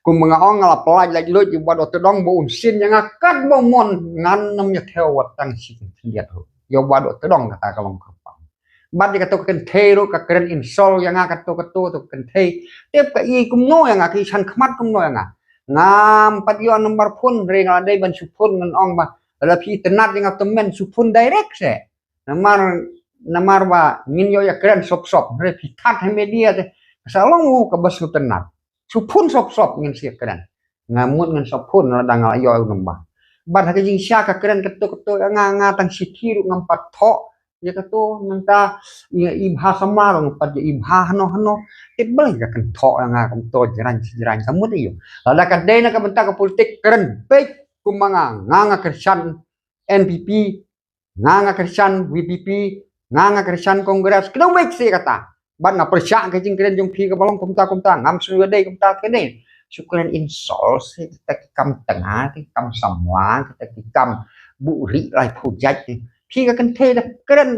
ku mga ong ngala pelaj laj lut ju bad otodong bo unsin yang akat bo mon ngan nam ya thewat tang sin liat ho yo bad otodong kata kalong kapang bad di kato ken thero ka keren insol yang kato to ken thei tep ka i kum no yang ki chan khmat kum no yang ngam pat yo nomor phun ring ada ban su phun ngan ong ba la pi tenat yang temen su phun direct se namar ba ngin yo ya keren sop re pi tat he media te salong ka bas tenat supun sop ngin sia keren ngamut ngan sopun ladang ayo nembah bad ha jing sya ka keren keto nga tang sikiru ngampat tho ya keto nanta ibha samar ngampat ibha no tebel ka kan tho nga kam to jaran samut iyo lada ka dei na ka bentak ka politik keren baik kumanga nga kersan NPP nga kersan WPP nga kersan kongres kena baik sia kata ban na persya ka jing keren jong phi ka balong kumta ngam suwe dei kumta ke dei syukuran insol se kita kam tengah kam samwa kita kam buri lai phujat phi ka kan the da keren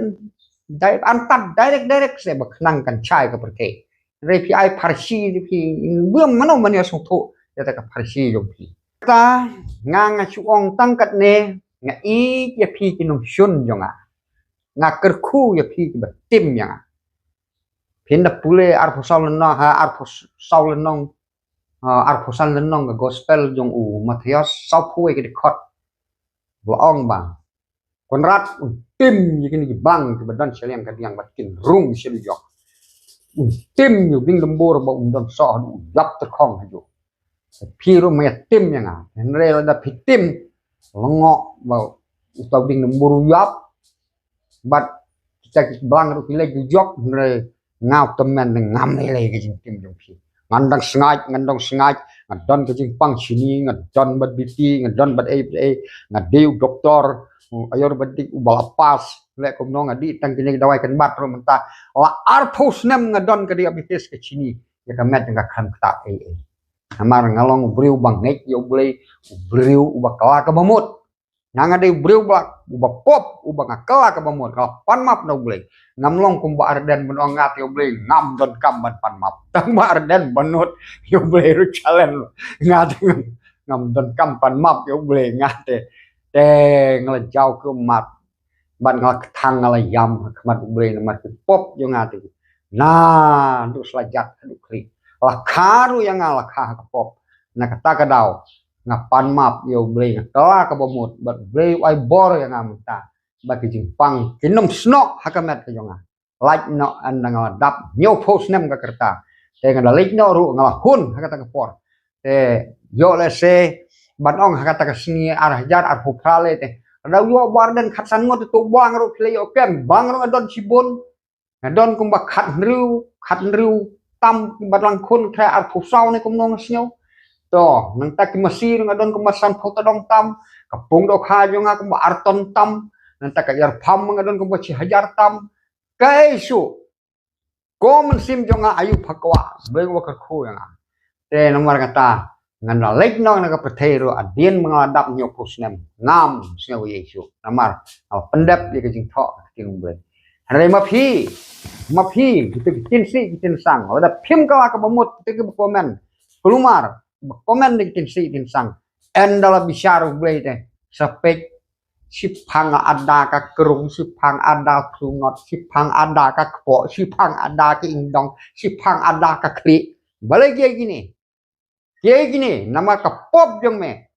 dai antat direct se baknang kan chai ka prate re phi ai parsi phi bơm mano mania song tho ya ta ka parsi jong phi ta nga chuong tangkat ne nga i ya phi kinong shun jonga nga kerku ya phi ba tim yang pinda pule arposal lenong arposal lenong gospel jong u Matius sau pui ke dekot laong bang konrat tim yini bang ke badan seliang ka diang batin rung sel jok tim yu ding lembur ba don so lap te khong haju piru me tim yang enre da pitim lengo ba utau ding lembur yap bat kita bang ru pilek jok enre ngau temen ngam le ke jing tim jong phi ngandang sengaj ngadon ke jing pang sini ngadon bad biti ngadon bad a ngadeu doktor ayor badik ubalapas le kom no ngadi tang kini dawai kan bat ro menta la arpos nem ngadon ke diabetes ke sini ya kamet nga kan ta amar ngalong briu bang nek yo briu ubakala ka mamut nanga de briu bak ubapop ubakala ka mamut kapan map no blei ngamlong kumba arden benong ngat yo blei ngam don kamban pan map tang ba arden benut yo blei ru challenge ngat ngam don kampan map yo blei ngat te nglejau ke mat ban ngak thang ala yam khmat blei mat pop yo ngat nah du slajat du kri lakharu yang lakha ka pop na kata ka daw ngapan map yo blei kala ka bomut bat blei ai bor yang amta bagi jingpang kinom snok hakamet ke jonga like no andang dap nyo post nem ka kerta te ngada like no ru ngala hun hakata ka por te yo le se banong hakata ka sini arah jar ar phale te da yo barden khatsan ngot tu bang ru kle yo kem bang ru adon sibun adon kum ba khat riu tam badlang khun kha ar phusau ne kum nong snyo to nang tak masir adon kum masan photo dong tam kapung do kha jonga kum arton tam nanti kayar pam mengadon ke baci hajar tam kaisu komen sim jonga ayu pakwa beng wakar khu yang te nomor kata ngana lek no na kapetero adien mengadap nyopus nem ngam snew yesu namar pendap dia kejing tho king ble hari mapi kita kitin sang ada pim kala ka bamut kita komen kelumar komen kitin sang endala bisyaro ble te sapek sipang ada ka kerung sipang ada klungot sipang ada ka kpo sipang ada ke indong sipang ada ka kri balik gini nama ka pop jong me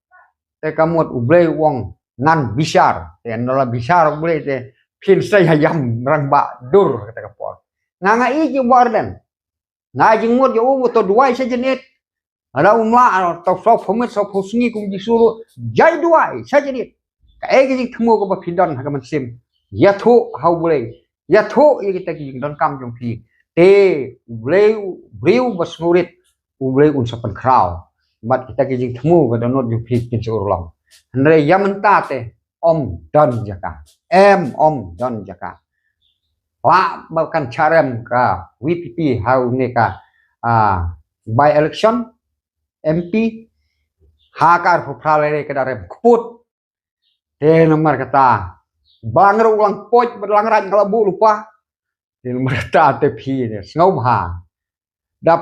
te kamut ublei wong ngan bisar te ndola bisar ublei te pin sai hayam rang ba dur kata ka pop nganga i warden na jingmut yo to duai sajenit ada umla to so phomit so phosni kum disuruh jai duai sajenit kae ke thmu ko ba phidon ha man sim ya thu hau blei ya thu i kita ki don kam jong phi te breu basmurit ublei un sapan kraw mat kita ki thmu ko donot jong phi kin surlong andre yamanta te om don jaka om don jaka wa bakan charem ka WPP hau ne ka by election MP hakar phale ke darem khput te nomor kata bangro ulang poj berlang raj kalabu lupa te nomor kata te phi ne ngau ha da